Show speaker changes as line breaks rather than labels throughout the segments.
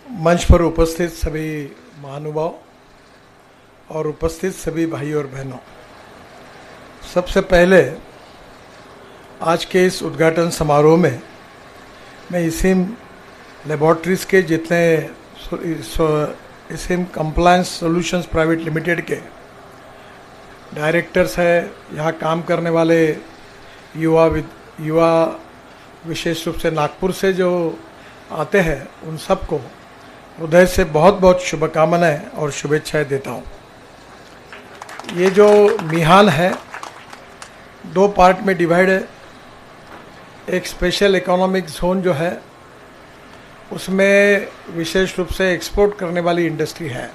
मंच पर उपस्थित सभी महानुभाव और उपस्थित सभी भाई और बहनों, सबसे पहले आज के इस उद्घाटन समारोह में मैं इसिम लेबॉर्ट्रीज़ के जितने इसिम कंप्लायंस सॉल्यूशंस प्राइवेट लिमिटेड के डायरेक्टर्स हैं, यहाँ काम करने वाले युवा विशेष रूप से नागपुर से जो आते हैं, उन सबको हृदय से बहुत बहुत शुभकामनाएं और शुभेच्छाएं देता हूँ। ये जो मिहान है, दो पार्ट में डिवाइड है। एक स्पेशल इकोनॉमिक जोन जो है, उसमें विशेष रूप से एक्सपोर्ट करने वाली इंडस्ट्री है,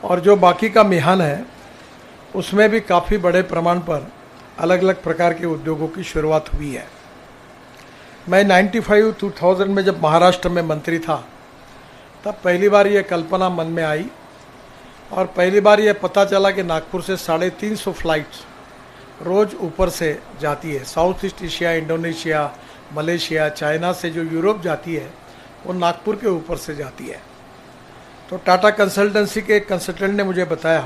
और जो बाकी का मिहान है उसमें भी काफ़ी बड़े प्रमाण पर अलग अलग प्रकार के उद्योगों की शुरुआत हुई है। मैं 95-2000 में जब महाराष्ट्र में मंत्री था, तब पहली बार ये कल्पना मन में आई और पहली बार ये पता चला कि नागपुर से 350 फ्लाइट्स रोज़ ऊपर से जाती है। South east Asia, Indonesia, Malaysia, China से जो यूरोप जाती है, वो नागपुर के ऊपर से जाती है। तो टाटा कंसल्टेंसी के एक कंसल्टेंट ने मुझे बताया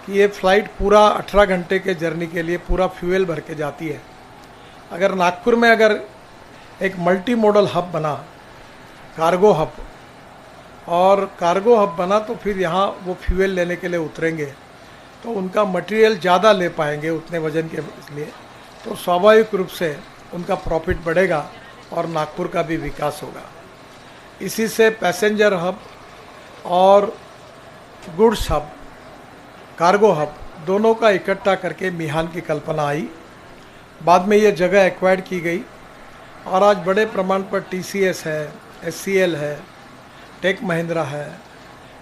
कि ये फ़्लाइट पूरा 18 घंटे के जर्नी के लिए पूरा फ्यूल भर के जाती है। अगर नागपुर में अगर एक मल्टी मॉडल हब बना, कार्गो हब, और कार्गो हब बना, तो फिर यहाँ वो फ्यूल लेने के लिए उतरेंगे तो उनका मटेरियल ज़्यादा ले पाएंगे उतने वजन के लिए, तो स्वाभाविक रूप से उनका प्रॉफिट बढ़ेगा और नागपुर का भी विकास होगा। इसी से पैसेंजर हब और गुड्स हब, कार्गो हब, दोनों का इकट्ठा करके मिहान की कल्पना आई। बाद में ये जगह एक्वायर्ड की गई और आज बड़े प्रमाण पर TCS है, SCL है, टेक महिंद्रा है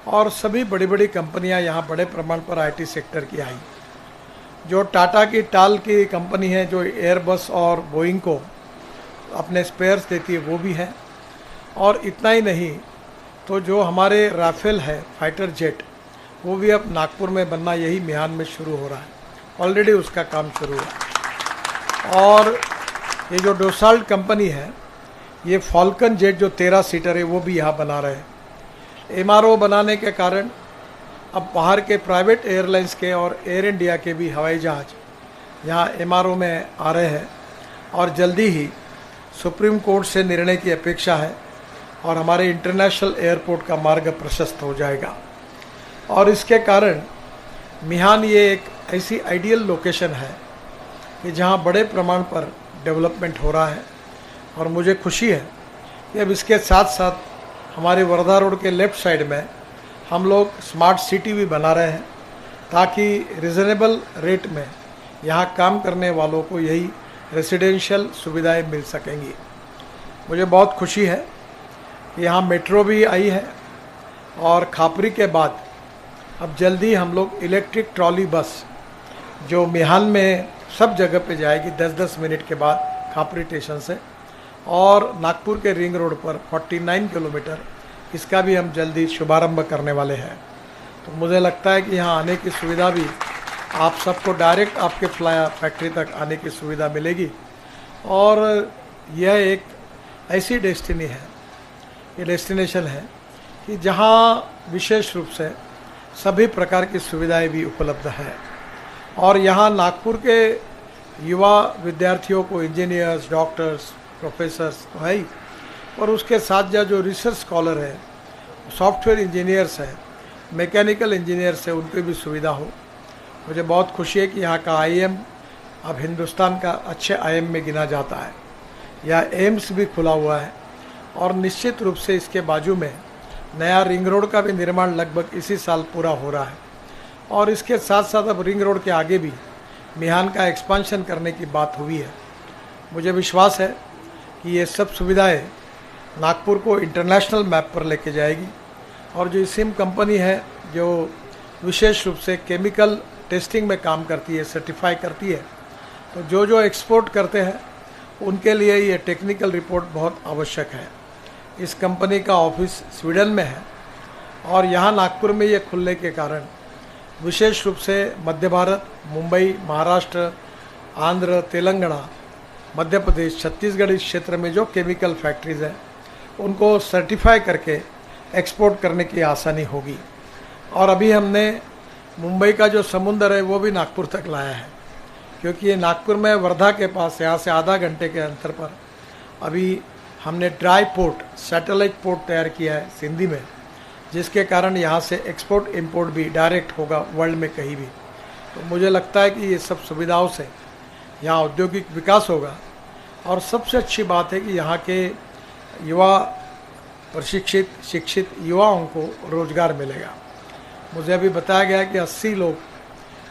और सभी बड़ी बड़ी कंपनियां यहाँ बड़े प्रमाण पर IT सेक्टर की आई। जो टाटा की टाल की कंपनी है, जो एयरबस और बोइंग को अपने स्पेयर्स देती है, वो भी है। और इतना ही नहीं, तो जो हमारे राफेल है फाइटर जेट, वो भी अब नागपुर में बनना यही मिहान में शुरू हो रहा है। ऑलरेडी उसका काम शुरू हुआ। और ये जो डोसाल्ट कंपनी है, ये फॉल्कन जेट जो 13 सीटर है, वो भी यहाँ बना रहे हैं। MRO बनाने के कारण अब बाहर के प्राइवेट एयरलाइंस के और एयर इंडिया के भी हवाई जहाज यहाँ MRO में आ रहे हैं और जल्दी ही सुप्रीम कोर्ट से निर्णय की अपेक्षा है और हमारे इंटरनेशनल एयरपोर्ट का मार्ग प्रशस्त हो जाएगा। और इसके कारण मिहान ये एक ऐसी आइडियल लोकेशन है कि जहाँ बड़े प्रमाण पर डेवलपमेंट हो रहा है। और मुझे खुशी है कि अब इसके साथ साथ हमारे वर्धा रोड के लेफ़्ट साइड में हम लोग स्मार्ट सिटी भी बना रहे हैं, ताकि रिजनेबल रेट में यहाँ काम करने वालों को यही रेसिडेंशियल सुविधाएं मिल सकेंगी। मुझे बहुत खुशी है कि यहाँ मेट्रो भी आई है और खापरी के बाद अब जल्दी हम लोग इलेक्ट्रिक ट्रॉली बस जो मिहान में सब जगह पे जाएगी 10-10 मिनट के बाद खापरी स्टेशन से, और नागपुर के रिंग रोड पर 49 किलोमीटर, इसका भी हम जल्दी शुभारंभ करने वाले हैं। तो मुझे लगता है कि यहाँ आने की सुविधा भी आप सबको डायरेक्ट आपके फ्लाई फैक्ट्री तक आने की सुविधा मिलेगी। और यह एक ऐसी डेस्टिनेशन है कि जहाँ विशेष रूप से सभी प्रकार की सुविधाएं भी उपलब्ध है। और यहाँ नागपुर के युवा विद्यार्थियों को इंजीनियर्स, डॉक्टर्स, प्रोफेसर्स तो है ही, और उसके साथ जो रिसर्च स्कॉलर है, सॉफ्टवेयर इंजीनियर्स है, मैकेनिकल इंजीनियर्स है, उनकी भी सुविधा हो। मुझे बहुत खुशी है कि यहाँ का IIM अब हिंदुस्तान का अच्छे IIM में गिना जाता है। यहाँ एम्स भी खुला हुआ है और निश्चित रूप से इसके बाजू में नया रिंग रोड का भी निर्माण लगभग इसी साल पूरा हो रहा है। और इसके साथ साथ अब रिंग रोड के आगे भी मिहान का एक्सपांशन करने की बात हुई है। मुझे विश्वास है कि ये सब सुविधाएं नागपुर को इंटरनेशनल मैप पर लेके जाएगी। और जो इसिम कंपनी है, जो विशेष रूप से केमिकल टेस्टिंग में काम करती है, सर्टिफाई करती है, तो जो एक्सपोर्ट करते हैं उनके लिए ये टेक्निकल रिपोर्ट बहुत आवश्यक है। इस कंपनी का ऑफिस स्वीडन में है और यहाँ नागपुर में ये खुलने के कारण विशेष रूप से मध्य भारत, मुंबई, महाराष्ट्र, आंध्र, तेलंगाना, मध्य प्रदेश, छत्तीसगढ़, इस क्षेत्र में जो केमिकल फैक्ट्रीज़ हैं उनको सर्टिफाई करके एक्सपोर्ट करने की आसानी होगी। और अभी हमने मुंबई का जो समुंदर है वो भी नागपुर तक लाया है, क्योंकि ये नागपुर में वर्धा के पास यहाँ से आधा घंटे के अंतर पर अभी हमने ड्राई पोर्ट, सैटेलाइट पोर्ट तैयार किया है सिंधी में, जिसके कारण यहाँ से एक्सपोर्ट इंपोर्ट भी डायरेक्ट होगा वर्ल्ड में कहीं भी। तो मुझे लगता है कि ये सब सुविधाओं से यहाँ औद्योगिक विकास होगा। और सबसे अच्छी बात है कि यहाँ के युवा प्रशिक्षित शिक्षित युवाओं को रोज़गार मिलेगा। मुझे अभी बताया गया कि 80 लोग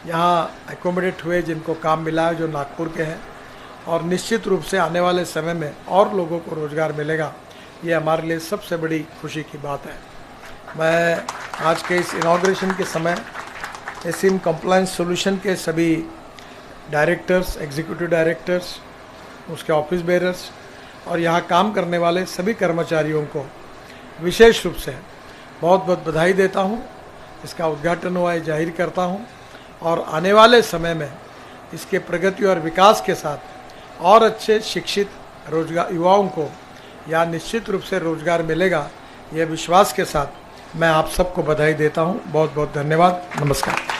यहाँ एकोमोडेट हुए जिनको काम मिला है, जो नागपुर के हैं, और निश्चित रूप से आने वाले समय में और लोगों को रोज़गार मिलेगा। ये हमारे लिए सबसे बड़ी खुशी की बात है। मैं आज के इस इनॉग्रेशन के समय एसिम कंप्लायंस सॉल्यूशन के सभी डायरेक्टर्स, एग्जीक्यूटिव डायरेक्टर्स, उसके ऑफिस बेरर्स और यहाँ काम करने वाले सभी कर्मचारियों को विशेष रूप से बहुत बहुत बधाई देता हूँ। इसका उद्घाटन हुआ है जाहिर करता हूँ, और आने वाले समय में इसके प्रगति और विकास के साथ और अच्छे शिक्षित रोजगार युवाओं को यहाँ निश्चित रूप से रोजगार मिलेगा। यह विश्वास के साथ मैं आप सबको बधाई देता हूँ। बहुत बहुत धन्यवाद। नमस्कार।